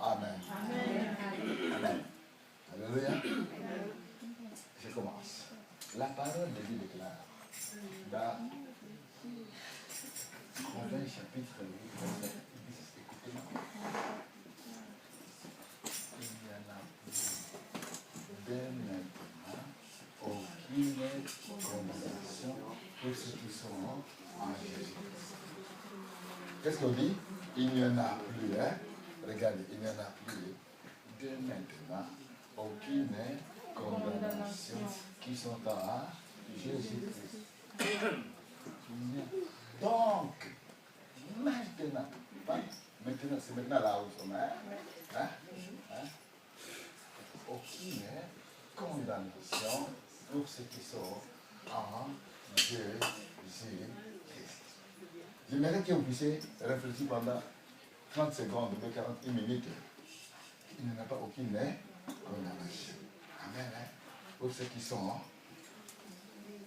Amen. Amen. Alléluia. Je commence. La parole de Dieu déclare dans Proverbe chapitre 8, verset 10. Écoutez-moi. Il n'y en a plus dès maintenant aucune condamnation pour ceux qui sont en Jésus-Christ. Qu'est-ce qu'on dit? Il n'y en a plus, hein? Regardez, il n'y en a plus dès maintenant aucune condamnation qui sont en Jésus-Christ. Donc, maintenant, maintenant, c'est maintenant là où nous sommes, hein? Aucune condamnation pour ceux qui sont en Jésus-Christ. J'aimerais que vous puissiez réfléchir pendant 30 secondes, ou 41 minutes. Il n'y en a pas aucune condamnation. Amen. Hein? Pour ceux qui sont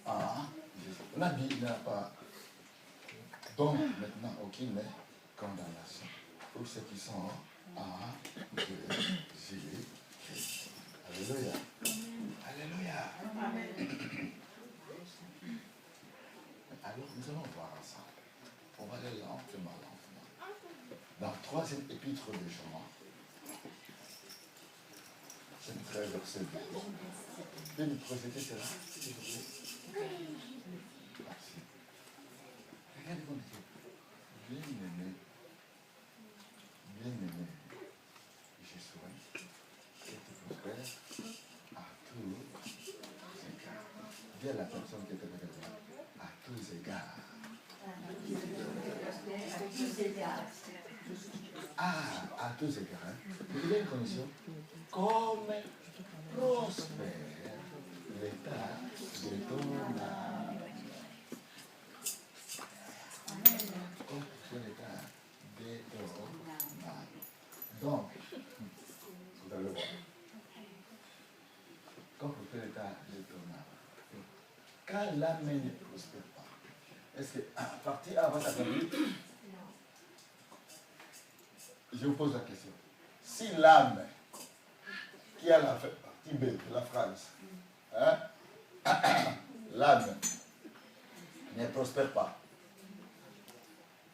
en Jésus. On a dit qu'il n'y en a pas. Donc maintenant, aucune condamnation pour ceux qui sont en Jésus-Christ. Alléluia. Alléluia. Alors nous allons voir ensemble. On va aller lentement. Dans le 3e épître de Jean, chapitre verset 2. Vous pouvez nous projeter cela, s'il vous plaît. Merci. Regardez comme dit. Bien-aimé, je souhaite que tu prospères à tous égards. Dis à la personne qui est avec toi, à tous égards. À tous égards. Hein. Il y a une condition. Comme prospère l'état de ton âme. Comme prospère l'état de ton âme. Donc, vous allez voir. Comme prospère l'état de ton âme. Quand l'âme ne prospère pas, est-ce que partie A va s'accomplir? Je vous pose la question. Si l'âme qui a la partie B de la phrase, hein, l'âme ne prospère pas,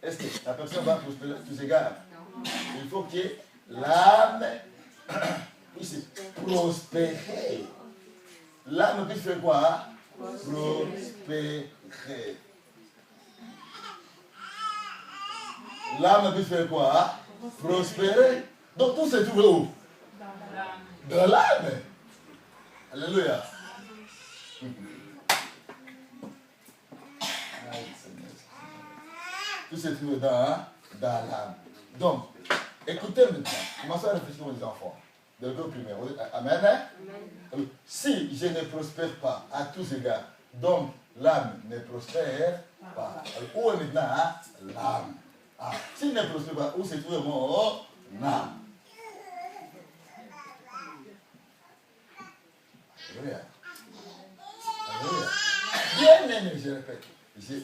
est-ce que la personne va prospérer à tous égards? Il faut que l'âme puisse prospérer. L'âme puisse faire quoi? Prospérer. L'âme puisse faire quoi? Prospérer. Donc tout se trouve où? Dans l'âme. Alléluia. Tout se trouve dans l'âme. Donc, écoutez maintenant. Commencez à réfléchir aux enfants. De l'école primaire. Amen. Amen. Si je ne prospère pas à tous égards, donc l'âme ne prospère pas. Alors, où est maintenant l'âme? S'il ne prospère pas, où se trouve mon âme? Alléluia. Alléluia. Bien aimé, je répète. Je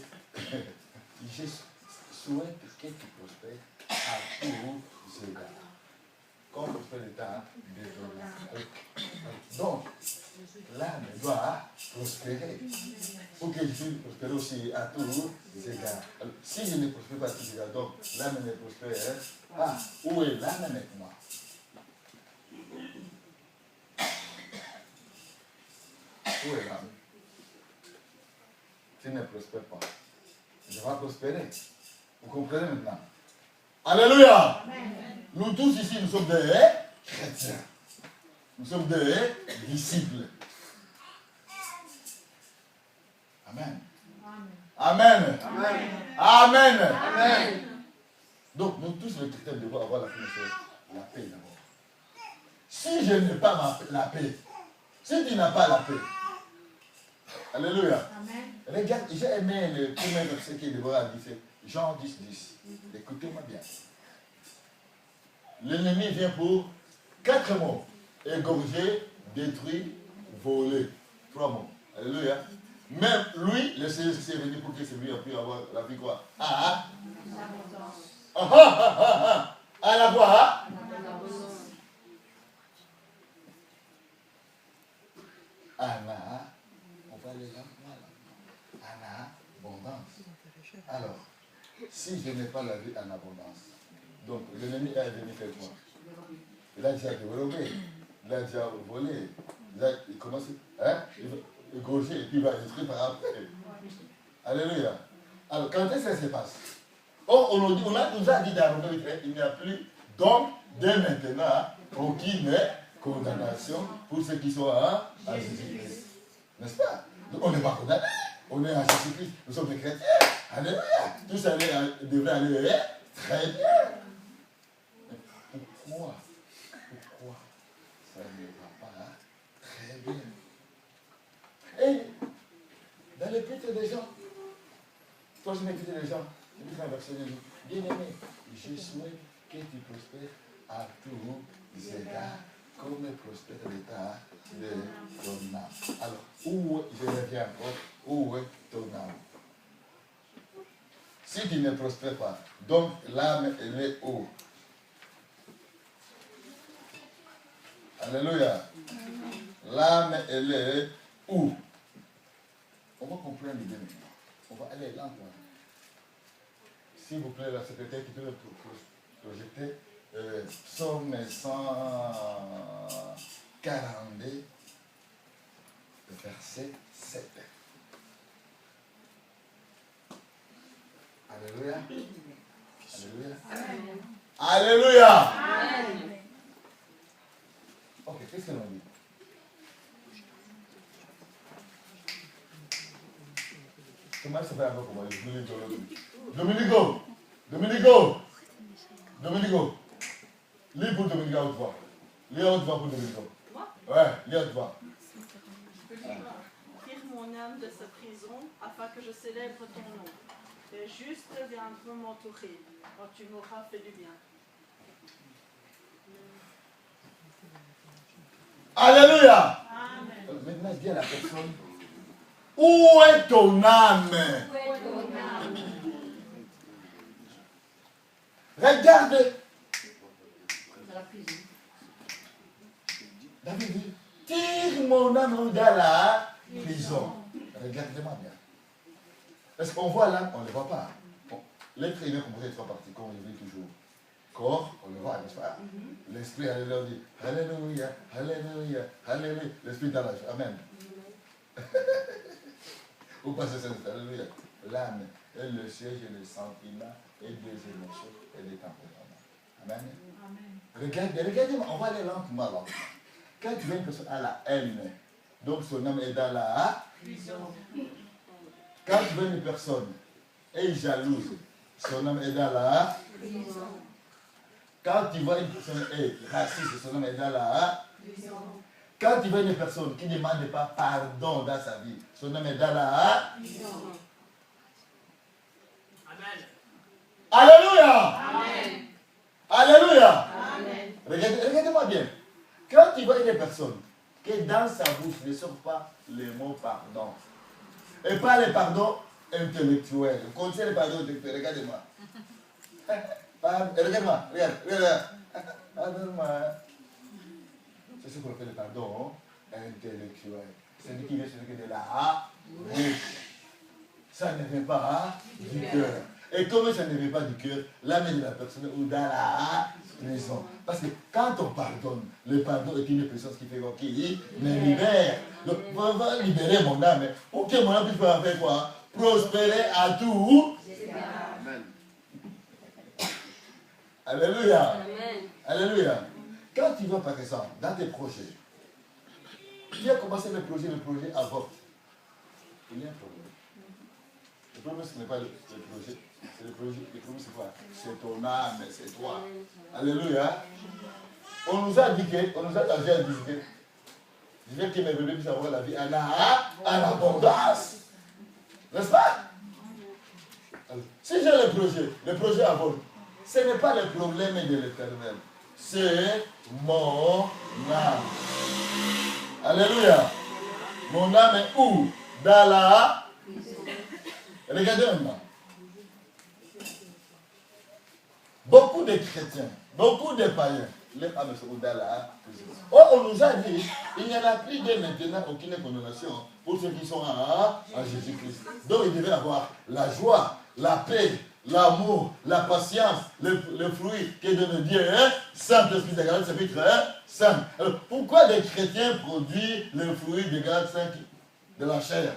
souhaite que tu prospères à tous égards. Comme prospère l'état de ton âme. Donc, l'âme doit prospérer. Pour que je puisse prospérer aussi à tous égards. Alors, si je ne prospère pas à tous égards, donc l'âme ne prospère pas. Où est l'âme maintenant? Où est l'âme? Tu ne prospères pas. Je vais prospérer. Vous comprenez maintenant? Alléluia! Amen. Nous tous ici, nous sommes des chrétiens. Nous sommes des disciples. Amen. Amen. Amen. Amen. Amen. Donc, nous tous les chrétiens devons avoir la paix d'abord. Si je n'ai pas la paix, si tu n'as pas la paix, alléluia. Amen. Regarde, j'ai aimé le premier verset qui est devant la dit, Jean 10, 10. Écoutez-moi bien. L'ennemi vient pour 4 mots. Égorger, détruire, voler. 3 mots. Alléluia. Même lui, le Seigneur est venu pour que celui ait pu avoir la vie quoi? À la quoi? Anna, on va aller là, voilà. Anna, abondance. Alors, si je n'ai pas la vie en abondance, donc l'ennemi est venu faire quoi? Il a déjà développé, il a déjà volé, il commence à égorger et puis il va détruire par après. Alléluia. Alors, quand est-ce que ça se passe? On nous a dit dans Romains 8, il n'y a plus donc dès maintenant aucune condamnation pour ceux qui sont à Jésus-Christ. N'est-ce pas? Donc, on n'est pas condamné, on est à Jésus-Christ, nous sommes des chrétiens. Alléluia. Tout ça devrait aller très bien. Mais pourquoi ça ne va pas très bien? Et dans l'épître des gens, quand je m'écoutais les gens, je dis dans le verset 2, bien-aimé, je souhaite que tu prospères à tous égards, comme prospère l'état de ton âme. Alors, où, je reviens encore, où est ton âme? Si tu ne prospères pas, donc l'âme, elle est où? Alléluia. L'âme, elle est où? On va comprendre bien maintenant. On va aller là. S'il vous plaît, la secrétaire qui peut le projeter, Psaume 142, verset 7. Alléluia. Alléluia. Amen. Alléluia. Amen. Ok, qu'est-ce que l'on dit? Comment ça s'appelle encore pour moi? Dominico. Lis pour Dominico à haute voix. Lis à haute voix pour Dominico. Moi? Ouais, lis à haute voix. Tire mon âme de sa prison afin que je célèbre ton nom. Les justes viendront m'entourer quand tu m'auras fait du bien. Alléluia. Amen. Maintenant, dis à la personne, où est ton âme? Regarde. David dit, tire mon âme dans la prison. Regardez-moi bien. Est-ce qu'on voit l'âme? On ne le voit pas. Bon, l'être humain est composé de trois parties, comme je dis toujours. Corps, on le voit, n'est-ce pas? L'esprit, alléluia, dit alléluia, alléluia, alléluia. L'esprit dans la vie. Amen. Vous passez ça, alléluia. L'âme est le siège et le sentiment et des émotions et des tempéraments. Amen. Regardez-moi, on va aller lentement là. Quand tu vois une personne à la haine, donc son âme est dans la prison. Quand tu vois une personne est jalouse, son âme est dans la prison. Quand tu vois une personne est raciste, son âme est dans la prison. Quand tu vois une personne qui ne demande pas pardon dans sa vie, son âme est dans la prison. Amen. Alléluia. Amen. Alléluia. Amen. Regardez-moi bien. Quand tu vois une personne qui dans sa bouche ne sort pas les mots pardon, et pas les pardons intellectuels, vous connaissez les pardons intellectuels, regardez-moi. Regarde-moi, regarde. Pardonne-moi. C'est ce qu'on appelle le pardon intellectuel. C'est lui qui vient de la bouche. Ça ne vient pas du cœur. Et comme ça ne vient pas du cœur, l'âme de la personne ou dans la prison. Parce que quand on pardonne, le pardon est une puissance qui fait quoi? Qui me libère. Donc, on va libérer mon âme. Pour que mon âme puisse faire quoi? Prospérer à tout. Amen. Alléluia. Amen. Alléluia. Quand tu vas par exemple dans tes projets, tu as commencé le projet avorte. Il y a un problème. Le problème, ce n'est pas le projet. C'est le projet. Le problème, c'est quoi? C'est ton âme, c'est toi. Alléluia. On nous a dit que, déjà dit que, je veux que mes bébés puissent avoir la vie en abondance. N'est-ce pas? Alors, si j'ai le projet avorte, ce n'est pas le problème de l'Éternel. C'est mon âme. Alléluia. Mon âme est où? Dans la... Regardez maintenant. Beaucoup de chrétiens, beaucoup de païens leur âme seront dans la prison. Or, on nous a dit, il n'y en a plus dès maintenant aucune condamnation pour ceux qui sont en Jésus-Christ. Donc, il devait avoir la joie, la paix, l'amour, la patience, le fruit que donne Dieu, Saint-Esprit de Galates chapitre 5. Alors, pourquoi les chrétiens produisent le fruit de Galates 5 de la chair?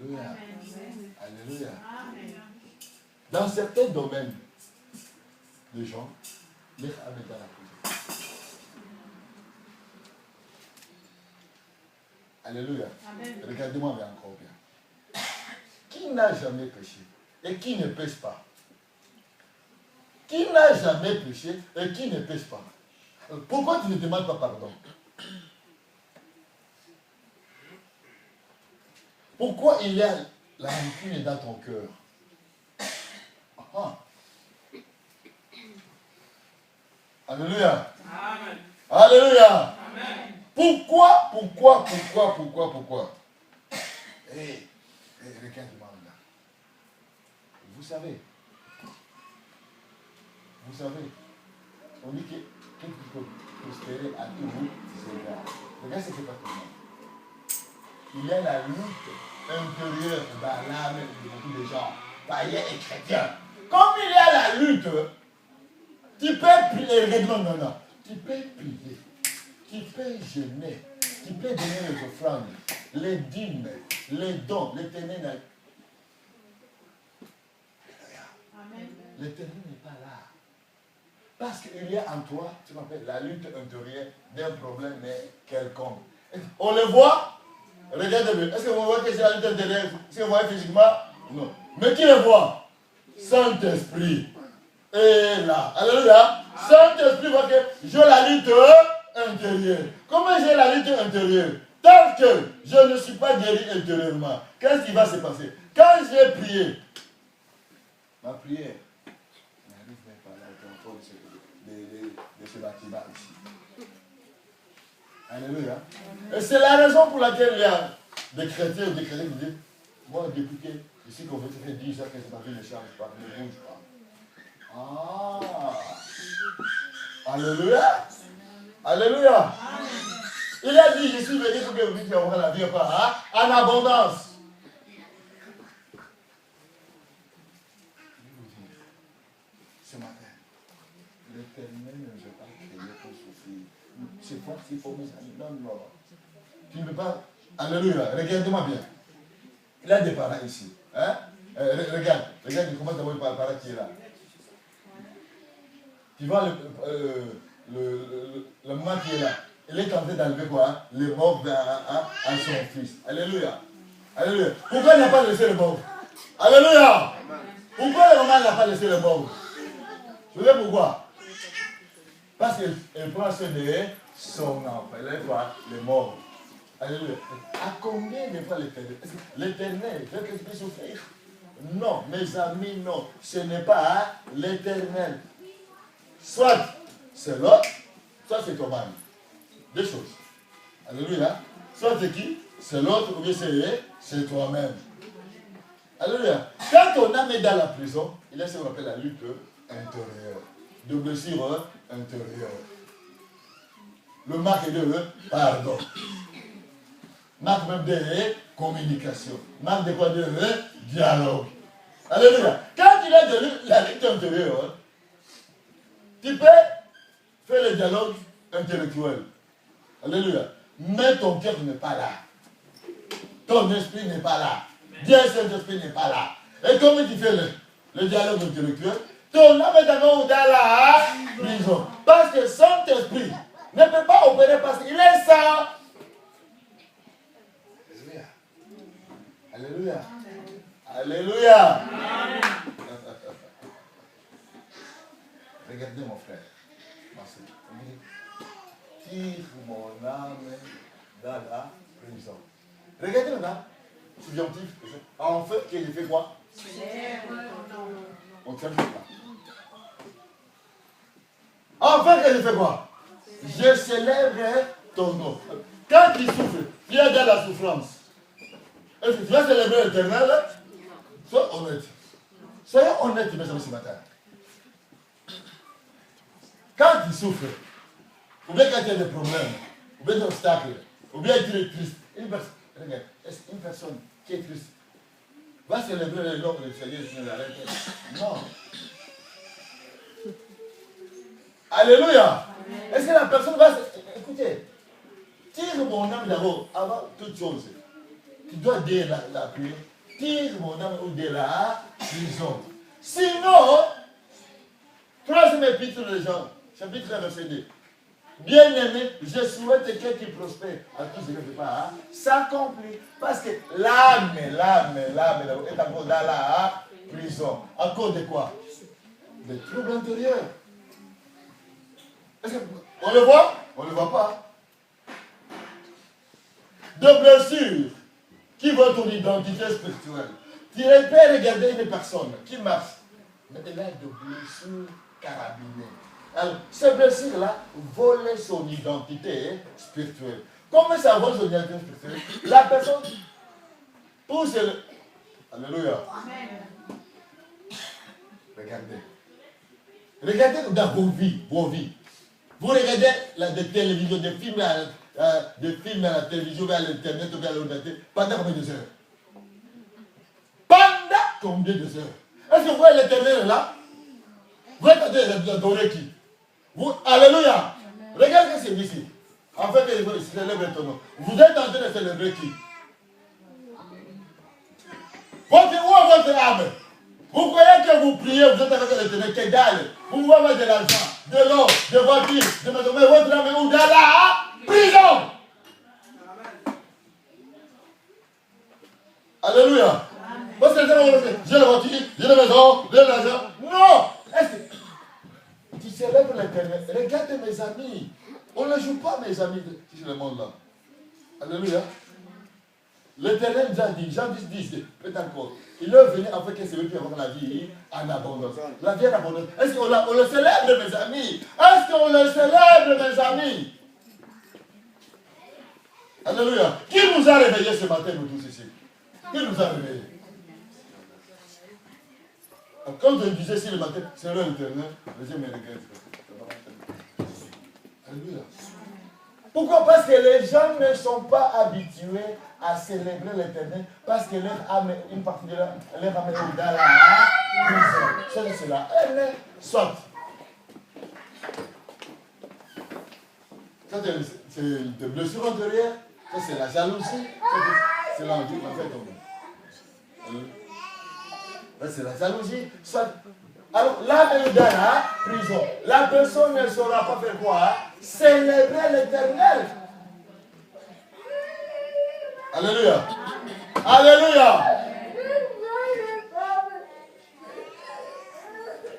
Alléluia. Alléluia. Dans certains domaines, les gens, les âmes dans la prison. Alléluia. Regardez-moi bien encore bien. Qui n'a jamais péché et qui ne pêche pas? Qui n'a jamais péché et qui ne pêche pas? Pourquoi tu ne demandes pas pardon? Pourquoi il y a la rancune dans ton cœur? Alléluia. Amen. Alléluia. Amen. Pourquoi? Regarde-moi là. Vous savez, on dit que tout peut prospérer à tout bout, c'est grave. Regarde ce qui est pas tout le monde. Il y a la lutte intérieure dans l'âme de beaucoup de gens, païens et chrétiens. Comme il y a la lutte, tu peux prier, non. Tu peux prier, tu peux jeûner, tu peux donner les offrandes, les dîmes, les dons, l'éternel. L'éternel n'est pas là. Parce qu'il y a en toi, tu m'appelles la lutte intérieure d'un problème quelconque. On le voit? Regardez bien. Est-ce que vous voyez que c'est la lutte intérieure? Est-ce que vous voyez physiquement? Non. Mais qui le voit? Saint-Esprit est là. Alléluia. Saint-Esprit voit que j'ai la lutte intérieure. Comment j'ai la lutte intérieure? Tant que je ne suis pas guéri intérieurement, qu'est-ce qui va se passer? Quand j'ai prié, ma prière n'arrive même pas là au fond de ce bâtiment ici. Alléluia. Et c'est la raison pour laquelle il y a des chrétiens ou des chrétiens qui disent, moi, depuis que je suis convaincu, ça fait 10 ans que c'est parti, ne change pas, ne bouge pas. Alléluia. Alléluia. Il a dit, je suis venu pour que vous puissiez avoir la vie en abondance. Ce matin, l'Éternel ne veut pas créer pour souffrir. C'est pas si pour mes amis. Non. Tu ne peux pas. Alléluia. Regarde-moi bien. Il y a des parents ici. Regarde comment tu vois le parent qui est là. Tu vois le maman qui est là. Il est en train d'enlever quoi? Le morts à son fils. Alléluia. Alléluia. Pourquoi il n'a pas laissé le mort? Alléluia. Pourquoi la maman n'a pas laissé le mort? Vous savez pourquoi? Parce qu'elle prend soin de son enfant. Elle est quoi? Le mort. Alléluia. À combien de fois l'Éternel veut que tu puisses souffrir? Non, mes amis, non. Ce n'est pas l'Éternel. Soit c'est l'autre, soit c'est toi-même. Deux choses. Alléluia. Soit c'est qui? C'est l'autre ou bien c'est toi-même. Alléluia. Quand on a mis dans la prison, il y a ce qu'on appelle la lutte intérieure. De blessure intérieure. Le marque de pardon. Marque même de communication. Marque de quoi? De dialogue. Alléluia. Quand il y a de la lutte intérieure, tu peux faire le dialogue intellectuel. Alléluia. Mais ton cœur n'est pas là. Ton esprit n'est pas là. Dieu Saint-Esprit n'est pas là. Et comment tu fais le dialogue intellectuel? Ton âme est d'abord dans la prison. Parce que Saint-Esprit ne peut pas opérer parce qu'il est ça. Alléluia. Alléluia. Alléluia. Amen. Regardez mon frère. Tire mon âme dans la prison. Regardez maintenant. Subjonctif. En fait, qu'il fait quoi? On ne tient pas. Enfin, qu'elle fait quoi? Je célèbre ton nom. Quand il souffre, il y a de la souffrance. Est-ce que tu vas célébrer l'éternel? Sois honnête. Soyons honnêtes, mes amis, ce matin. Quand tu souffres, ou bien quand tu as des problèmes, ou bien des obstacles, ou bien tu es triste, une personne qui est triste va célébrer le nom du Seigneur sur la lettre? Non. Alléluia. Est-ce que la personne va... Écoutez, tire mon âme d'abord, avant toute chose. Tu dois dire la prière. Tire mon âme de la prison. Sinon, troisième épître de Jean, chapitre 1, verset 2. Bien-aimé, je souhaite que tu prospères à tout ce que tu fais, s'accomplit. Parce que l'âme est encore dans la prison. À cause de quoi? Des troubles intérieurs. On le voit? On ne le voit pas. De blessures qui voient ton identité spirituelle. Tu peux regarder une personne qui marche, mais elle a de blessures carabinées. Alors, ces blessures-là volent son identité spirituelle. Comment ça vole son identité spirituelle? La personne pousse le... Alléluia. Amen. Regardez. Regardez dans vos vies. Vous regardez des télévisions, des films à la télévision, à l'internet, à l'ordinateur, pendant combien de heures? Pendant combien de heures? Est-ce que vous voyez l'éternel là? Vous êtes en train d'adorer qui? Vous, alléluia! Regardez ce ici. En fait, il célèbre ton nom. Vous êtes en train de célébrer qui? Votre âme. Vous croyez que vous priez, vous êtes avec l'éternel, que dalle. Vous pouvez avoir de l'argent, de l'or, de voitures, de maison, mais votre âme est où? Dans la prison. Alléluia. Parce que j'ai la voiture, j'ai la maison, j'ai l'argent. Non. Est-ce que tu célèbres l'éternel? Regarde mes amis. On ne joue pas, mes amis, sur le monde là. Alléluia. L'éternel nous a dit, Jean 10, peut-être encore. Il est venu afin que celui qui a la vie en abondance. La vie en abondance. Est-ce qu'on le célèbre, mes amis? Est-ce qu'on le célèbre, mes amis? Alléluia. Qui nous a réveillés ce matin, nous tous ici? Qui nous a réveillés? Quand je disais si le matin, c'est l'heure éternelle, je disais, mais regarde. Alléluia. Pourquoi? Parce que les gens ne sont pas habitués à célébrer l'éternel, parce que leur âme, une partie de leur âme est dans la prison. C'est cela. Elle saute. Ça, c'est des blessures antérieures. Ça, c'est la jalousie. C'est l'envie qu'on fait tomber. Ça, c'est la jalousie. Alors, là, elle est dans la prison. La personne ne saura pas faire quoi? Célébrer l'éternel. Alléluia. Alléluia.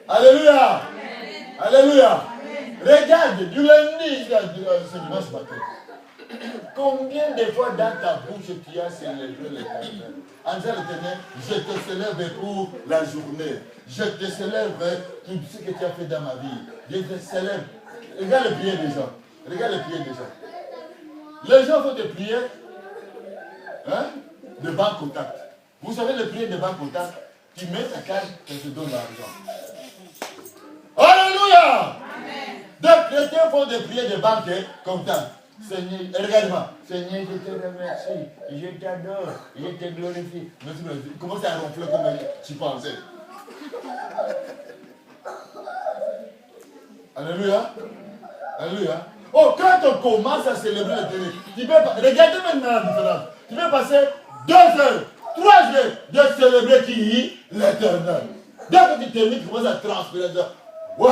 Alléluia. Alléluia. Regarde, du lundi, ce dimanche matin. Combien de fois dans ta bouche tu as célébré l'éternel? En disant l'éternel, je te célèbre pour la journée. Je te célèbre pour tout ce que tu as fait dans ma vie. Je te célèbre. Regarde les prières des gens. Regarde les prières des gens. Les gens font des prières de banque contact. Vous savez les prières de banque contact? Tu mets ta carte et tu te donnes l'argent. Alléluia! Deux chrétiens font des prières de banque contact. Seigneur, regarde-moi. Seigneur, je te remercie. Je t'adore. Je te glorifie. Merci. Commence à ronfler comme tu pensais. Alléluia. Alléluia. Oh, quand on commence à célébrer l'éternel, tu peux pas. Regardez maintenant la différence. Tu peux passer 2 heures, 3 heures de célébrer qui? L'éternel. Dès que tu termines, tu commences à transpirer. Ouais.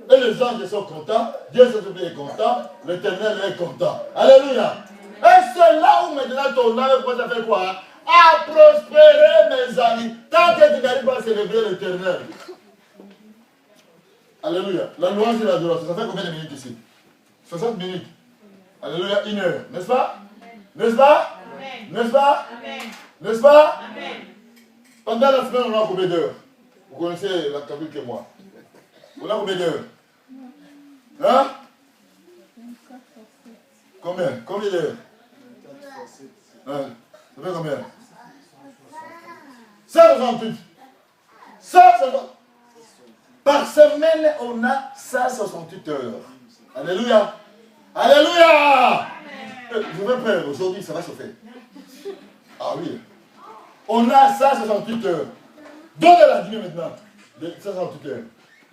Et les anges sont contents, Dieu est content, l'éternel est content. Alléluia. Et c'est là où maintenant ton âme commence à faire quoi? À prospérer, mes amis. Tant que tu n'arrives pas à célébrer l'éternel. Alléluia. La louange et l'adoration, ça fait combien de minutes ici? 60 minutes. Alléluia, 1 heure. N'est-ce pas? N'est-ce pas? N'est-ce pas? N'est-ce pas? Pendant la semaine, on a combien d'heures? Vous connaissez la capitale que moi. On a combien d'heures? Hein? Combien? Combien d'heures? Ça fait combien? 168. 168. Par semaine, on a 168 heures. Alléluia. Alléluia. Je veux peur, aujourd'hui, ça va chauffer. Ah oui. On a 168 heures. Donne la dîme maintenant. 168 heures.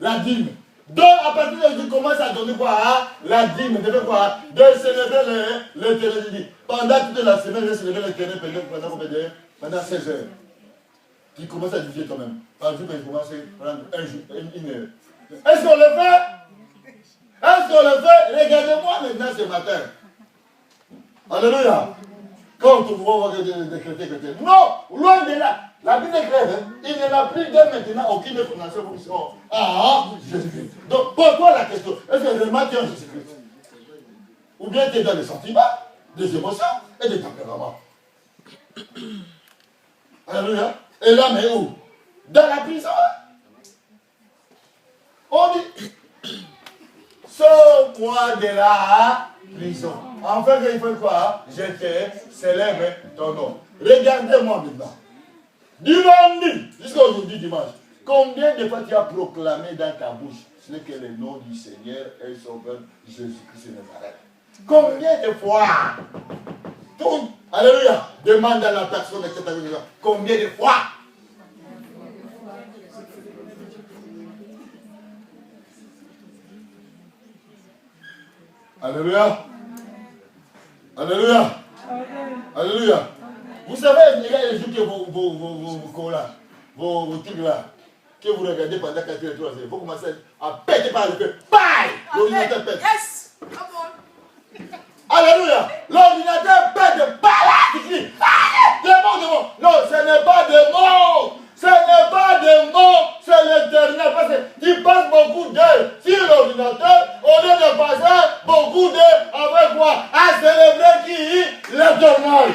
La dîme. Donc, à partir de là, tu commences à donner quoi, hein? La dîme, de faire quoi? De célébrer l'éternel. Pendant toute la semaine, je célébrer l'éternel pendant 16 heures. Tu commences à diviser toi-même. Par exemple, tu commences à prendre un jour, une heure. Est-ce qu'on le fait? Est-ce qu'on le fait? Regardez-moi maintenant ce matin. Alléluia. Quand on voit décréter chrétien. Non, loin de là. La Bible est claire. Hein? Il n'y en a plus dès maintenant aucune prononciation pour qu'ils sont. Ah, Jésus-Christ. Donc, pose-toi la question. Est-ce que vraiment tu es en Jésus-Christ? Ou bien tu es dans les sentiments, des émotions et des tempéraments. Alléluia. Et l'homme est où? Dans la prison. On dit, sauve-moi de la prison. En fait, il faut quoi? Je te célèbre ton nom. Regardez-moi maintenant. Du lundi jusqu'à aujourd'hui dimanche, combien de fois tu as proclamé dans ta bouche ce n'est que le nom du Seigneur et Sauveur Jésus-Christ de Nazareth? Combien de fois? Tout, alléluia, demande à la personne, etc. Combien de fois? Alléluia. Alléluia. Alléluia. Vous savez, il y a les jours que vos trucs là, que vous regardez pendant 4 heures, 3 heures, vous commencez à péter par le feu. Bye! L'ordinateur pète. Yes! Come on. Alléluia! L'ordinateur pète. Bye! Des mots. Non, ce n'est pas des mots. Ce n'est pas des mots. C'est l'éternel. Parce que tu passes beaucoup d'heures sur l'ordinateur au lieu de passer beaucoup d'heures avec moi à célébrer qui? L'éternel.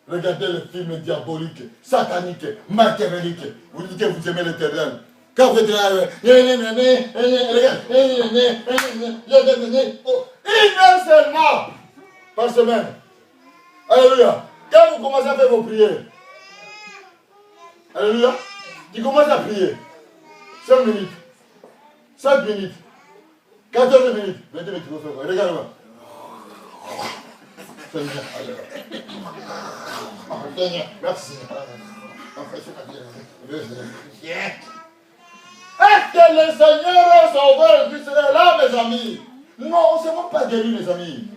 Regardez les films diaboliques, sataniques, matérialiques. Vous dites que vous aimez l'éternel. Quand vous êtes là, une heure seulement par semaine. Alléluia. Quand vous commencez à faire vos prières, alléluia, tu commences à prier. 5 minutes, 5 minutes, 14 minutes, 20 minutes, tu vas faire quoi? Regarde-moi. Seigneur, Seigneur, merci. Est-ce que le Seigneur est sauveur Christ est là, mes amis? Non, on ne se moque pas de lui, mes amis.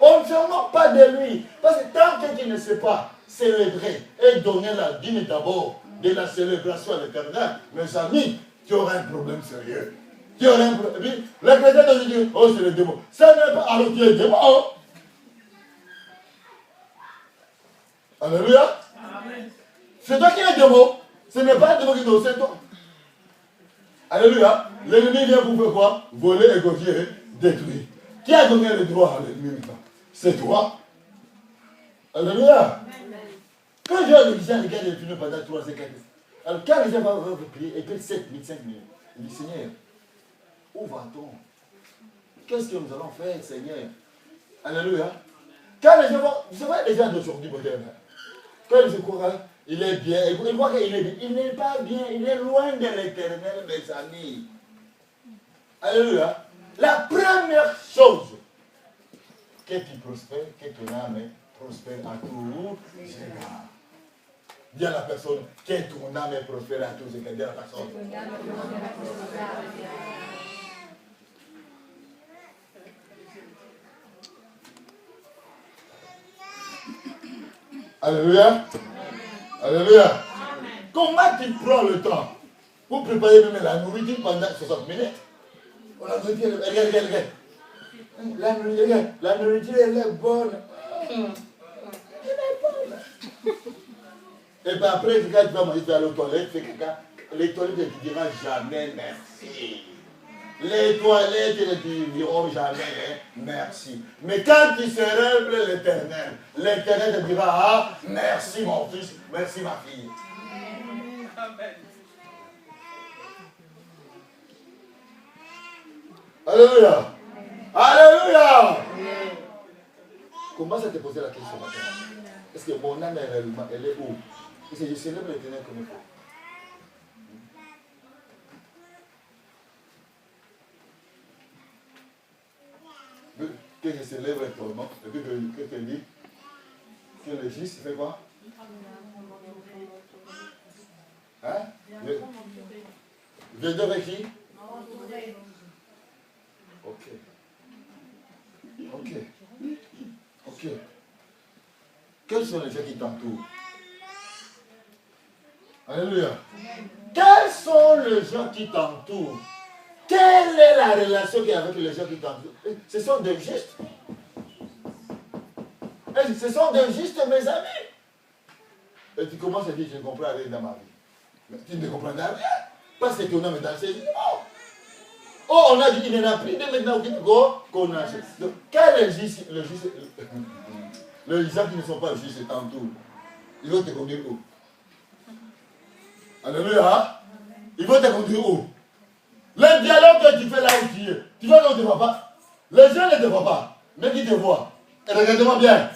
On ne se moque pas de lui. Parce que tant que tu ne sais pas célébrer et donner la dîme d'abord de la célébration à l'éternel, mes amis, tu auras un problème sérieux. Tu auras un problème. Et puis, le chrétien doit dire, oh, c'est le démon. Ça n'est pas. Alors, tu es le démon. Alléluia. C'est toi qui es le démon. Ce n'est pas le démon qui te c'est toi. Alléluia. L'ennemi vient pour faire quoi? Voler, égorger, détruire. Qui a donné le droit à l'ennemi maintenant? C'est toi. Alléluia. Quand je vais l'église, regarde le film pendant 3 secondes. Alors quand les gens vont prier, et puis 7 minutes, 5 minutes, il dit Seigneur, où va-t-on? Qu'est-ce que nous allons faire, Seigneur? Alléluia. Quand les gens vont, vous savez, les gens d'aujourd'hui modernes, quand ils se croient, il est bien, ils voient qu'il est bien. Il n'est pas bien, il est loin de l'éternel, mes amis. Alléluia. La première chose, que tu prospères, que ton âme prospère à tous égards. Dis à la personne, que ton âme prospère à tous égards. Dis à la personne. Alléluia. Alléluia. Comment tu prends le temps pour préparer même la nourriture pendant 60 minutes? On a dit, regarde. La nourriture, elle est bonne. Elle est bonne. Et puis après, quand tu vas manger, tu vas aller aux toilettes, les toilettes ne te diront jamais merci. Les toilettes ne te diront jamais merci. Mais quand tu célèbres l'éternel te dira ah, merci mon fils, merci ma fille. Amen. Alléluia. Alléluia. Comment ça te poser la question maintenant? Est-ce que mon âme est réellement, elle est où? Est-ce que je célèbre l'Éternel comme il faut? Que je célèbre ton nom, et que tu dis que le juste fait quoi? Hein? Je devrais qui? Ok. Ok. Ok. Quels sont les gens qui t'entourent? Alléluia. Quels sont les gens qui t'entourent? Quelle est la relation qu'il y a avec les gens qui t'entourent? Ce sont des justes. Ce sont des justes, mes amis. Et tu commences à dire, je ne comprends rien dans ma vie. Mais tu ne comprends rien. Parce que ton âme est dans ses mots. Oh, on a dit, il n'en a plus de maintenant qu'on a. Donc, quel est le juste? Les gens qui ne sont pas justes t'entourent. Ils vont te conduire où? Alléluia. Ils vont te conduire où? Le dialogue que tu fais là où tu vois qu'on ne te voit pas. Les gens ne te voient pas, mais qui te voient. Et regarde-moi bien.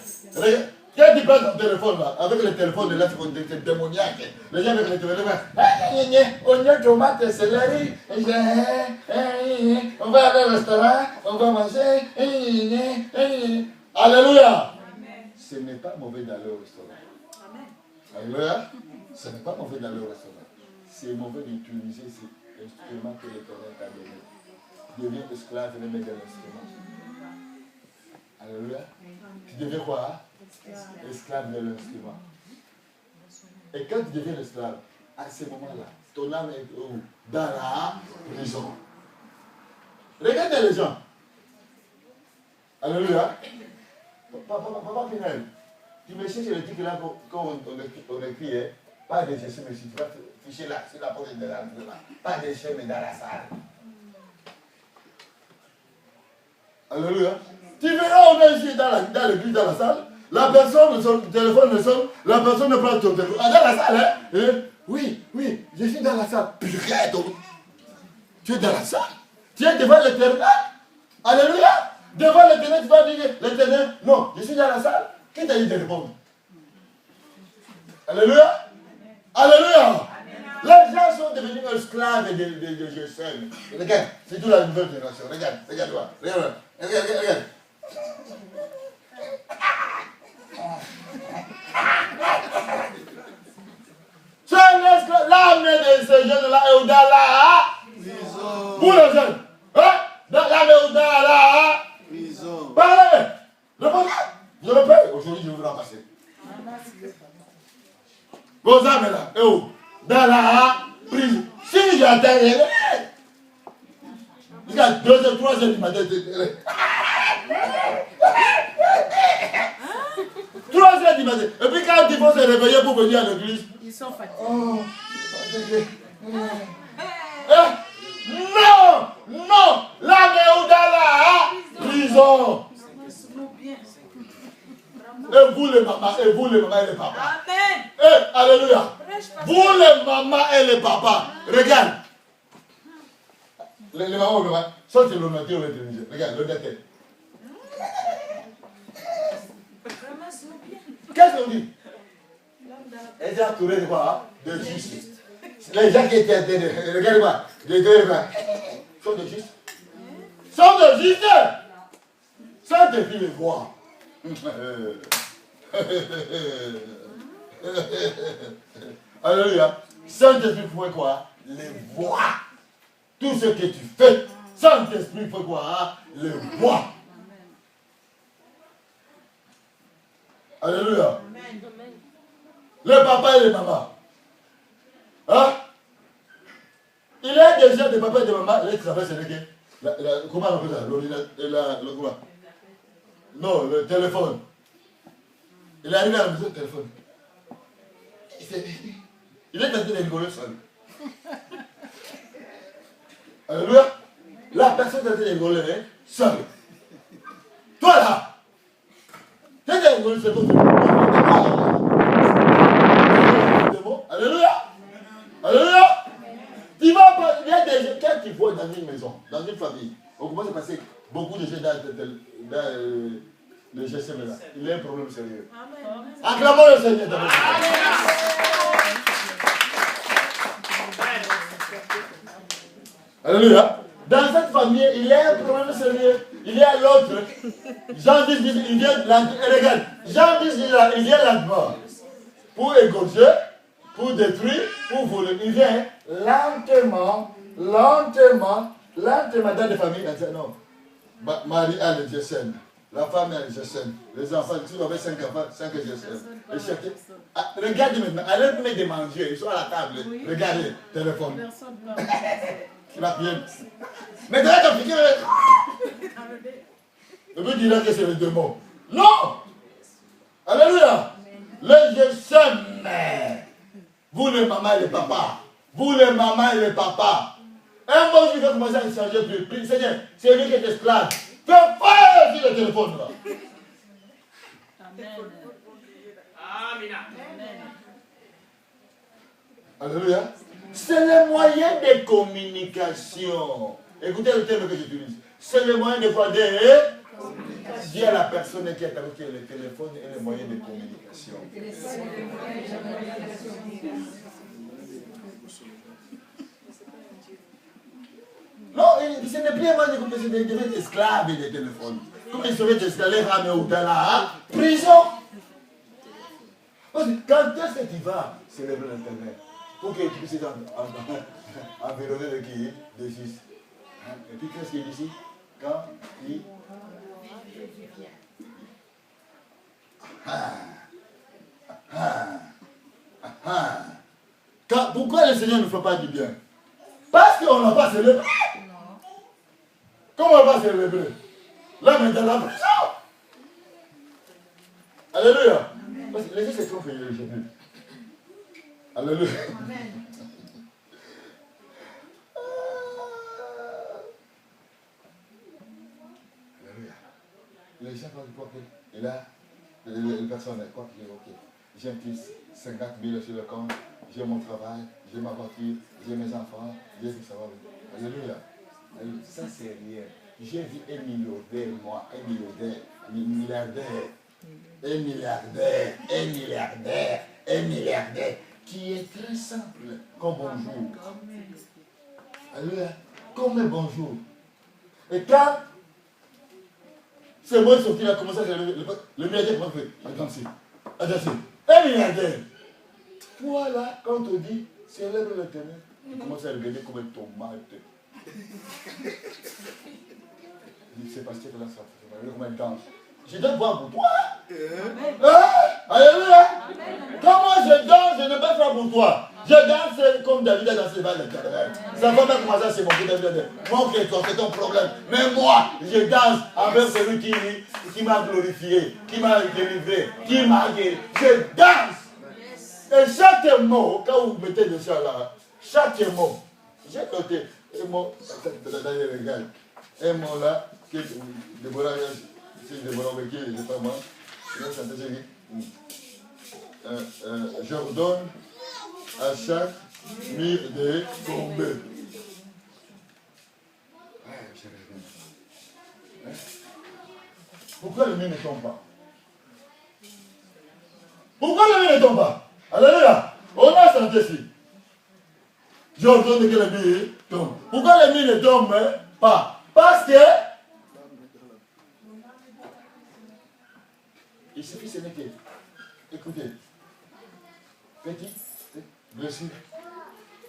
Quand tu prends ton téléphone là, avec le téléphone là, c'est démoniaque. Les gens avec le téléphone, oignon, tomate, céleri, on va aller au restaurant, on va manger. Alléluia. Ce n'est pas mauvais d'aller au restaurant. Alléluia. Ce n'est pas mauvais d'aller au restaurant. C'est mauvais d'utiliser ces instruments que l'Éternel t'a donné. Deviens esclave et ne mets de l'instrument. Alléluia. Tu deviens quoi? Esclave de l'instrument. Et quand tu deviens esclave, à ce moment-là, ton âme est où? Dans la prison. Regardez les gens. Alléluia. Papa Pinel, tu me cherches le titre là quand on écrit, hein? Pas de Jésus, mais si tu vas ficher là, sur la porte de l'entrée là. Pas de Jésus, mais dans la salle. Alléluia. Tu verras, on est ici dans l'église, dans la salle. La personne, son téléphone ne sonne, la personne ne prend ton téléphone. Ah, dans la salle, hein? Oui, je suis dans la salle. Tu es dans la salle. Tu es devant l'Éternel. Alléluia. Devant l'Éternel, tu vas dire, l'Éternel, non, je suis dans la salle. Qui t'a dit de répondre? Alléluia. Alléluia. Les gens sont devenus esclaves de Jésus. Regarde, c'est toute la nouvelle génération. Regarde-toi. Regarde. L'âme de ces jeunes-là est au-delà là. Pour les jeunes. Hein? L'âme est au-delà là. Parlez. Répondez. Je le paye. Aujourd'hui, je vais vous la passer. Vos âmes là. Et où? Dans la prison. Si j'attends, jusqu'à 2h, 3h du matin. 3h du matin. Et puis quand ils vont se réveiller pour venir à l'église, Ils sont fatigués. oh, fatigué. Non, l'âme est où dans la prison. Et vous les mamans, et les papas. Amen. Alléluia. Vous les mamans et les papas, regarde. Les mamans ou les papas, ça c'est l'honnêteté ou l'intelligence. Regarde, l'honnêteté. Qu'est-ce qu'on dit? Elle est entourée de quoi? De justice. Les gens qui étaient regarde-moi, sont de justes. Sont de justes. Sans tes filles les voient. Alléluia. Saint-Esprit fait quoi? Les voix. Tout ce que tu fais, Saint-Esprit fait quoi? Les voix. Alléluia. Les papas et les mamans. Hein? Il y a déjà des papas et des mamans. Là, tu savais, c'est lequel? Comment on appelle ça? Le quoi? Non, le téléphone. Il est arrivé à la maison, le téléphone. Il est en train de rigoler seul. Alléluia. La personne est en train de rigoler seul. Toi là, tu es en train de rigoler seul. Alléluia. Alléluia. Tu vas pas, il y a des gens, quand tu vois dans une maison, dans une famille, on commence à passer beaucoup de gens dans le GSM là. Il y a un problème sérieux. Acclamons le Seigneur dans notre vie. Alléluia. Dans cette famille, il y a un problème sérieux. Il y a l'autre. Jean 10 dit, il vient lentement. Regarde, Jean 10 dit, il vient lentement. Pour égorger, pour détruire, pour voler. Il vient lentement, lentement, lentement dans des familles. Non. Marie a les GSM. La femme a les GSM. Les enfants, si vous avez 5 enfants, 5 GSM. Regardez maintenant, allez mettre des manger. Ils sont à la table. Oui. Regardez, téléphone. Tu vas bien. Mais d'ailleurs, tu as piqué. Le but dirait que c'est le démon. Non! Alléluia! Le GSM. Vous les mamans et les papas. Vous les mamans et les papas. Un bon jour, il va commencer à changer plus. Seigneur, c'est lui qui est esclave. Fais fire sur le téléphone là. Amen. Alléluia. C'est le moyen de communication. Écoutez le terme que j'utilise. C'est le moyen de quoi dire à la personne qui est avec le téléphone et le moyen de communication. Non, ce n'est plus un moyen de communication, c'est devient esclave des téléphones. Comme ils seraient esclaves dans la prison. Parce que quand est-ce que tu vas célébrer l'Internet? Pour que tu puisses être environné de qui? De 6. Et puis qu'est-ce qu'il dit ici? Quand il... Pourquoi le Seigneur ne fait pas du bien? Parce qu'on n'a pas célébré. Comment on va célébrer? Là, mais dans la prison. Alléluia. Parce que les gens se trompent le Jésus. Alléluia. Amen. Alléluia. Les gens croient que là, les personnes croient que j'ai un petit 50 000 sur le compte, j'ai mon travail, j'ai ma voiture, j'ai mes enfants, j'ai tout ça. Alléluia. Ça c'est rien. J'ai vu un milliardaire, moi, un milliardaire, qui est très simple, comme bonjour. Alléluia. Comme un bonjour. Et quand ce mot est sorti, il a commencé à le milliardaire commence à faire attention, un milliardaire. Toi là, quand on te dit célèbre l'Éternel, tu commences à regarder comme une tomate. C'est parce que là, ça fait comme une danse. Je dois boire pour toi. Alléluia. Comment je danse, je ne peux pas faire pour toi. Je danse comme David a dansé vers l'Éternel. Ça va pas commencer à se moquer David. Mon toi, c'est ton problème. Mais moi, je danse avec celui qui m'a glorifié, qui m'a délivré, qui m'a guéri. Je danse. Et chaque mot, quand vous mettez de ça là, chaque mot, j'ai noté un mot dans les regards. Un mot là, qui est Déborah, c'est Déborah qui est, je ne sais pas moi. J'ordonne à chaque mire de tomber. Pourquoi le mur ne tombe pas? Pourquoi le mur ne tombe pas? Alléluia. On a senti ici. J'ordonne que le mur tombe. Pourquoi le mur ne tombe pas? Parce que il suffit de se mettre. Écoutez. Petit, blessure,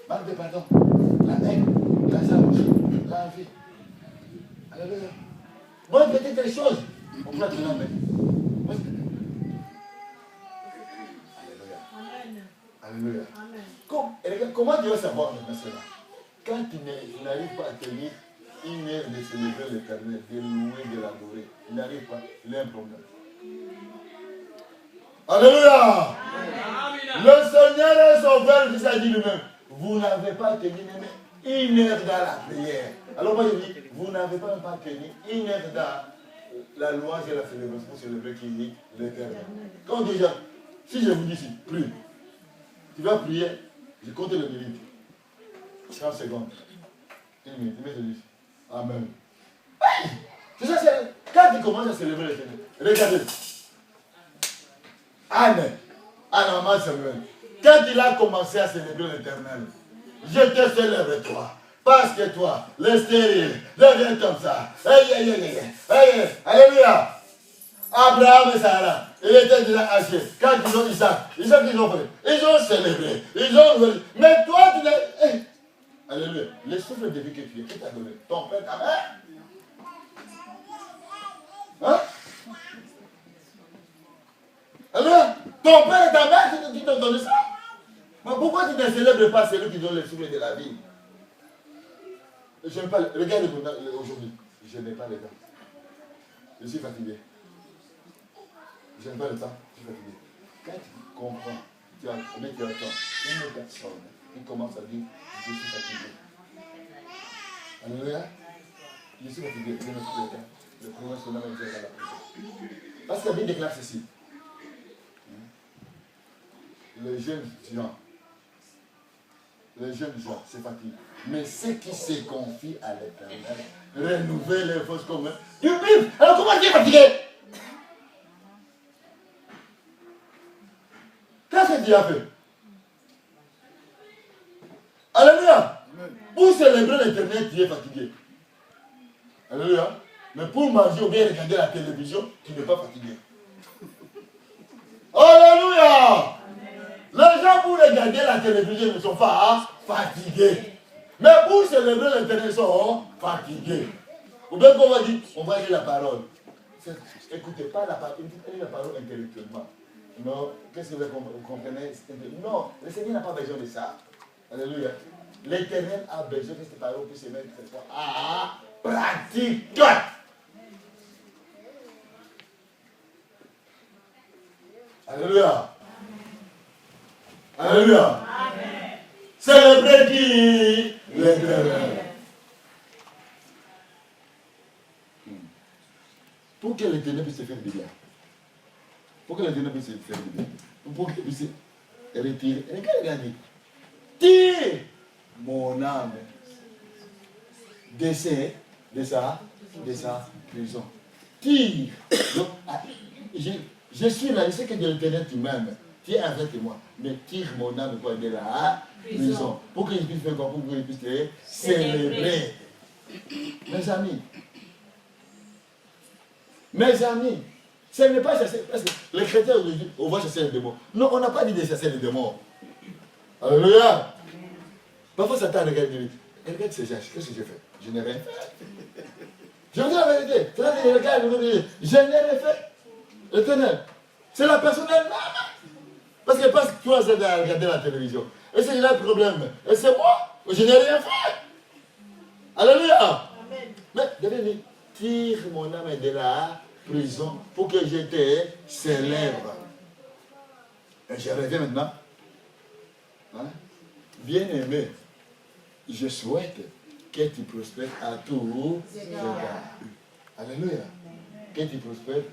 manque de pardon, la haine, la jalousie, l'envie. Alléluia. Moi, peut-être les choses, on peut te l'enlever. Alléluia. Alléluia. Comment tu vas savoir maintenant cela? Quand tu n'arrives pas à tenir une heure de célébrer l'Éternel, de louer, de l'adorer, il n'arrive pas, il y a un problème. Alléluia. Le Seigneur est sauveur, il s'est dit lui-même. Vous n'avez pas tenu même une heure dans la prière. Alors moi je dis, vous n'avez pas tenu une heure dans la louange et la célébration pour célébrer qui dit l'Éternel. Quand déjà, si je vous dis ici, prie, tu vas prier, je compte les minutes. 30 secondes. Une minute, je dis, Amen. C'est ça, c'est quand tu commences à célébrer l'Éternel. Regardez. Anne, maman Samuel, quand il a commencé à célébrer l'Éternel, je te célèbre toi. Parce que toi, le stérile, devient comme ça. Alléluia. Abraham et Sarah, ils étaient déjà hachés. Quand ils ont Isaac, ils ont fait. Ils ont célébré. Ils ont. Mais toi, tu l'as. Alléluia. Le souffle de vie que tu es, qui t'a donné? Ton père, ta mère? Hein? Alléluia. Ton père et ta mère qui t'ont donné ça? Mais pourquoi tu ne célèbres pas celui qui donne le souffle de la vie? Je n'aime pas. Regarde aujourd'hui. Je n'ai pas le temps. Je suis fatigué. Je n'aime pas le temps. Je suis fatigué. Quand tu comprends, tu as trouvé tu attends une personne qui commence à dire je suis fatigué. Alléluia. Je suis fatigué. Je n'ai plus le temps. Le premier son nom est à la prison. Parce que la Bible déclare ceci. Les jeunes gens se fatiguent. Mais ceux qui se confient à l'Éternel renouvellent les forces comme du Bible. Alors comment tu es fatigué? Qu'est-ce que tu as fait? Alléluia. Pour célébrer l'Éternel, tu es fatigué. Alléluia. Mais pour manger ou bien regarder la télévision, tu n'es pas fatigué. Alléluia. Les gens pour regarder la télévision ne sont pas fatigués. Mais pour célébrer l'Éternel, ils sont fatigués. Ou bien qu'on va dire, on va lire la parole. Écoutez pas la parole intellectuellement. Non, qu'est-ce que vous comprenez? Non, le Seigneur n'a pas besoin de ça. Alléluia. L'Éternel a besoin que cette parole puisse se mettre à pratique. Alléluia. Alléluia. Célébrer qui? L'Éternel. Pour que l'Éternel puisse se faire du bien. Pour que l'Éternel puisse se faire du bien. Pour qu'il puisse retirer. Regarde, regardez. Tire mon âme de sa prison. Tire. Donc, je suis là, je sais que de l'Éternel tu m'aimes. Tu es avec moi. Mais tire mon âme pour de la prison. Pour que je puisse faire quoi? Pour que je puisse les célébrer. Mes amis, ce n'est pas chasser. Parce que les chrétiens aujourd'hui, on va chasser les démons. Non, on n'a pas dit de chasser les démons. Alléluia. Parfois, Satan regarde et dit, regarde ces gens, qu'est-ce que j'ai fait? Je n'ai rien fait. Je vous dis la vérité. C'est-à-dire, il regarde et dit, je n'ai rien fait. L'Éternel, c'est la personne elle-même. Parce que parce que toi, c'est de regarder la télévision. Et c'est là le problème. Et c'est moi. Je n'ai rien fait. Alléluia. Amen. Mais, devez tire mon âme de la prison pour que je te célèbre. Et je reviens maintenant. Hein? Bien aimé, je souhaite que tu prospères à tous égards. Alléluia. Que tu prospères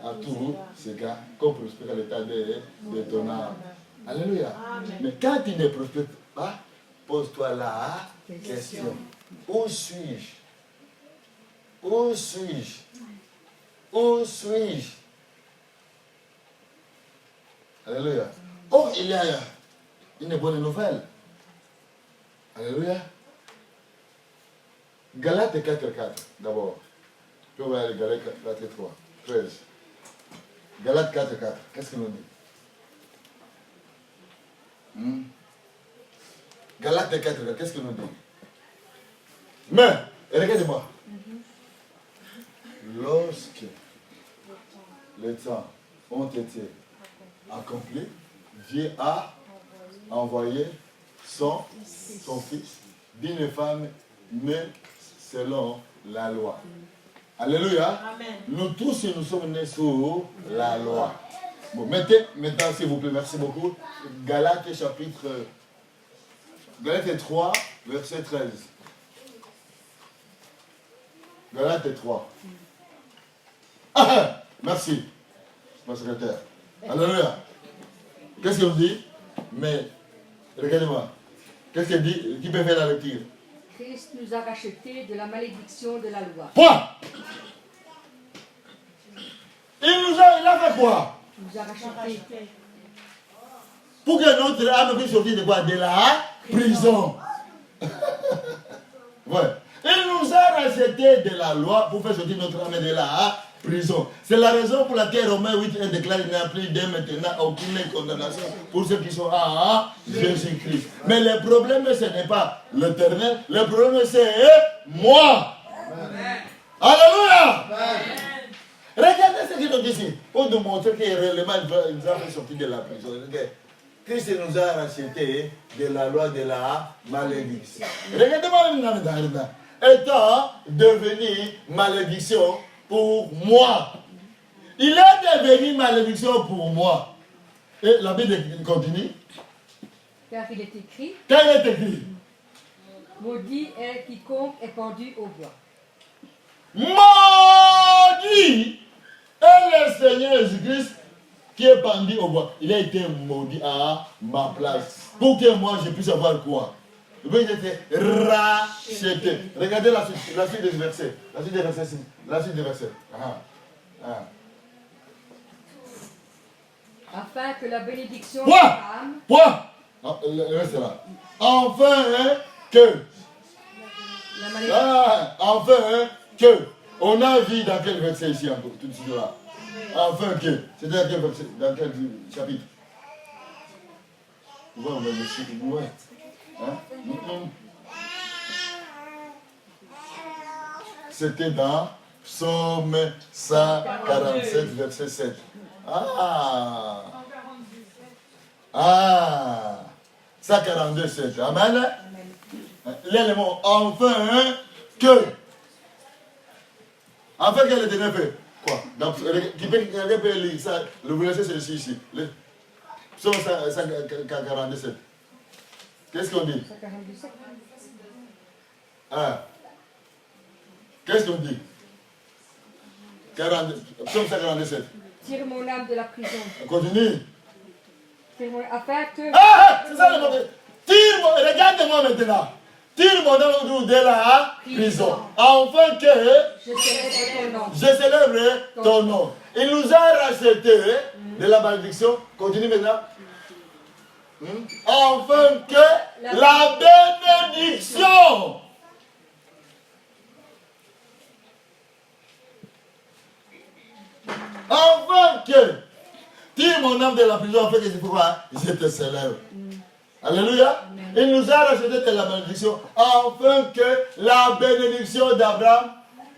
à tous égards, comme prospère à l'état de ton âme. Alléluia. Amen. Mais quand tu ne prospères pas, pose-toi la question. Où suis-je? Où suis-je? Où suis-je? Alléluia. Oh, il y a une bonne nouvelle. Alléluia. Galates 4.4 d'abord. Puis on va aller Galates 4.3. 13. Galates 4.4. Qu'est-ce qu'il nous dit? Galates 4.4. Qu'est-ce qu'il nous dit? Mais, regardez-moi. Lorsque les temps ont été accomplis, Dieu a envoyé son fils d'une femme née selon la loi. Alléluia. Amen. Nous tous, nous sommes nés sous la loi. Bon, maintenant, s'il vous plaît, merci beaucoup. Galates 3, verset 13. Galates 3. Ah, merci, mon secrétaire. Alléluia. Qu'est-ce qu'on dit? Mais, regardez-moi. Qu'est-ce qu'il dit? Qui peut faire la lecture? Christ nous a rachetés de la malédiction de la loi. Point. Il a fait quoi? nous a rachetés. Pour que notre âme puisse sortir de quoi? De la prison. Ouais. Il nous a rachetés de la loi pour faire sortir notre âme de la prison. C'est la raison pour laquelle Romains 8 déclare qu'il n'y a plus dès maintenant aucune condamnation pour ceux qui sont en Jésus-Christ. Mais le problème, ce n'est pas l'éternel, le problème, c'est moi. Amen. Alléluia. Amen. Regardez ce qu'il nous dit ici, pour nous montrer que réellement il nous a fait sortir de la prison. Christ nous a rachetés de la loi de la malédiction. Regardez-moi maintenant. Étant devenu malédiction pour moi. Il est devenu malédiction pour moi. Et la Bible continue. Car il est écrit. Car il est écrit. Maudit est quiconque est pendu au bois. Maudit est le Seigneur Jésus-Christ qui est pendu au bois. Il a été maudit à ma place. Pour que moi je puisse avoir quoi? Il a été racheté. Regardez la suite des versets. La suite des versets. Afin que la bénédiction Point. d'Abraham. Point. Reste là. Enfin que. Enfin que. On a vu dans quel verset ici encore, tout de suite là. Enfin que. C'est dans quel verset? Dans quel chapitre? On va le chiffre. Ouais. C'était dans Psaume 147, verset 7. Ah 142, 7. Amen. L'élément enfin que. Enfin qu'elle était fait. Quoi? Qui peut lire ça? Le verset c'est ici. Psaume 147. Qu'est-ce qu'on dit? Qu'est-ce qu'on dit? Psaume 147. Tire mon âme de la prison. Continue. Afin que. C'est ça le mot. Regarde-moi maintenant. Tire mon âme de la prison. Afin que je célèbre ton nom. Il nous a rachetés de la malédiction. Continue maintenant. Afin que la bénédiction. Afin que. Tire mon âme de la prison afin que je te célèbre. Alléluia. Amen. Il nous a racheté de la bénédiction afin que la bénédiction d'Abraham,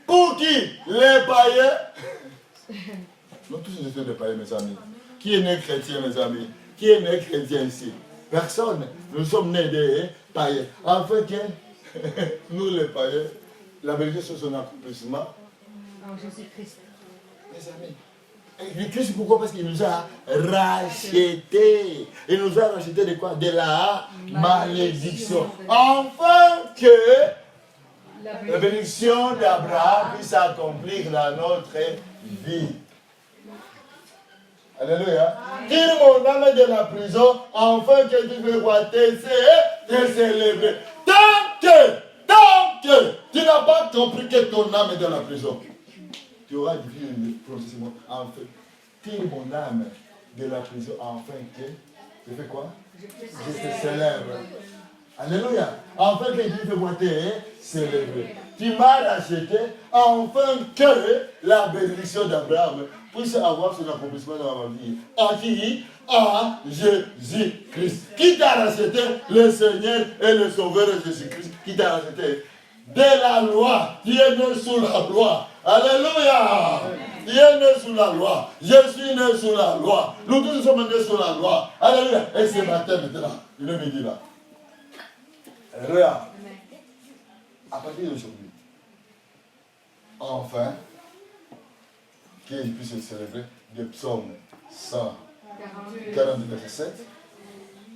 pour qui? Les païens. Nous tous nous sommes des païens, mes amis. Qui est né chrétien, mes amis? Qui est né chrétien ici? Personne. Nous sommes nés des païens. Afin que nous, les païens, la bénédiction soit son accomplissement. En Jésus-Christ. Mes amis. Le Christ, pourquoi? Parce qu'il nous a rachetés. Il nous a rachetés de quoi? De la malédiction. Afin que la bénédiction d'Abraham puisse s'accomplir dans notre vie. Alléluia. Tire mon âme de la prison, afin que tu peux voir te célébrer. Tant que tu n'as pas compris que ton âme est dans la prison, tu auras difficile de prononcer mon enfin. Tire mon âme de la prison, afin que je fais quoi? Je te célèbre. Alléluia. Afin que tu peux voir te célébrer. Tu m'as racheté, afin que la bénédiction d'Abraham puisse avoir son accomplissement dans ma vie. À qui? À Jésus-Christ. Qui t'a racheté? Le Seigneur et le Sauveur Jésus-Christ. Qui t'a racheté? De la loi. Tu es né sous la loi. Alléluia. Tu es né sous la loi. Je suis né sous la loi. Nous tous sommes nés sous la loi. Alléluia. Et ce matin, maintenant, il me dit là. Alléluia. À partir d'aujourd'hui, enfin, qu'il puisse célébrer des psaumes 142, verset 7.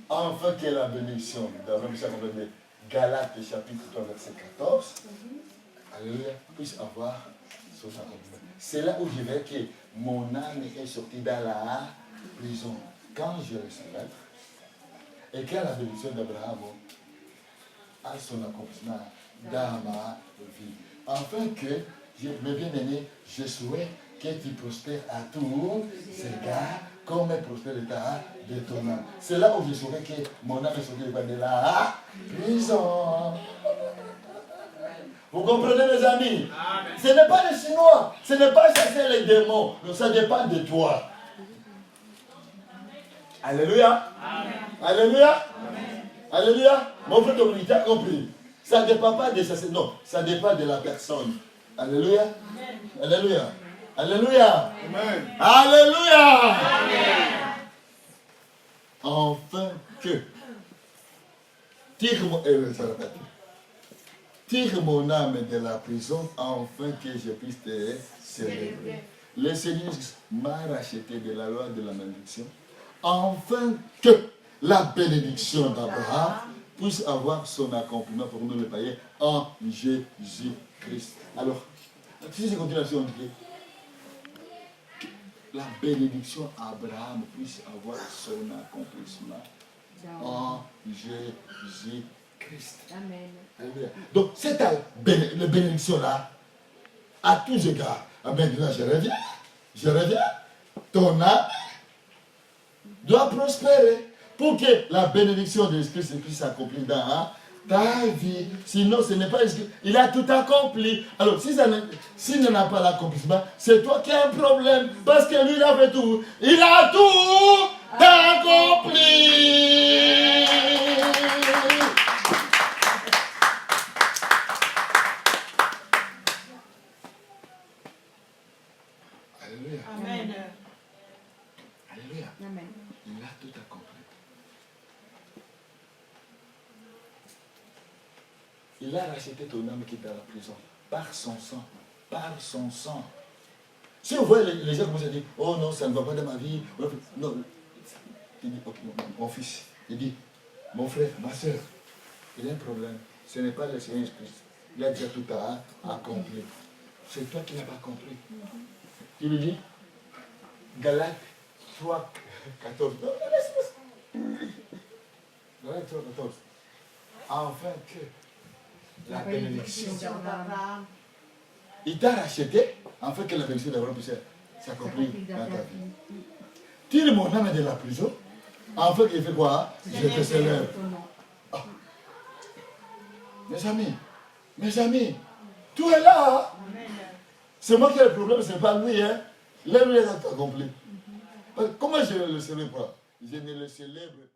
Enfin, que la bénédiction d'Abraham puisse accompagner Galates chapitre 3, verset 14. Alléluia, puisse avoir son accomplissement. C'est là où je vais que mon âme est sortie dans la prison. Quand je le célèbre, et quand la bénédiction d'Abraham a son accomplissement dans ma vie. Afin que, mes bien-aimés, je souhaite que tu prospères à tous égards comme est prospère l'état de ton âme. C'est là où je saurais que mon âme est sortie de la prison. Vous comprenez, mes amis? Ce n'est pas les Chinois, ce n'est pas chasser les démons, ça dépend de toi. Alléluia. Alléluia. Alléluia. Mon frère Dominique, tu as compris? Ça ne dépend pas de chasser, non, ça dépend de la personne. Alléluia. Alléluia. Alléluia. Amen. Alléluia. Amen. Enfin que tire mon âme de la prison, afin que je puisse te célébrer. Le Seigneur m'a racheté de la loi de la malédiction, afin que la bénédiction d'Abraham puisse avoir son accomplissement pour nous le payer en Jésus-Christ. Alors, si je continue là-dessus, on dit que la bénédiction d'Abraham puisse avoir son accomplissement en Jésus-Christ. Amen. Alléluia. Donc, cette bénédiction-là, à tous égards, maintenant je reviens, ton âme doit prospérer pour que la bénédiction de Jésus-Christ puisse s'accomplir dans ta vie. Sinon, ce n'est pas Jésus. Il a tout accompli. Alors, s'il n'en a pas l'accomplissement, c'est toi qui as un problème. Parce que lui, il a fait tout. Il a tout accompli. Alléluia. Amen. Alléluia. Amen. Il a tout accompli. Il a racheté ton âme qui est dans la prison par son sang. Par son sang. Si vous voyez les gens commencent à dire, oh non, ça ne va pas dans ma vie. Non. Il dit, ok, mon fils. Il dit, mon frère, ma soeur, il a un problème. Ce n'est pas le Seigneur Jésus-Christ. Il a déjà tout accompli. C'est toi qui n'as pas compris. Il lui dit, Galates 3, 14. Galates 3, 14. Enfin que la bénédiction d'Abraham. Il t'a racheté afin que la bénédiction d'Abraham puisse s'accomplir dans ta vie. Tire mon âme de la prison afin qu'il fait quoi? Je te célèbre. Ah. Mes amis, tout est là. C'est moi qui ai le problème, ce n'est pas lui. Hein. Là, lui, il a tout accompli. Comment je le célèbre pas? Je ne le célèbre pas.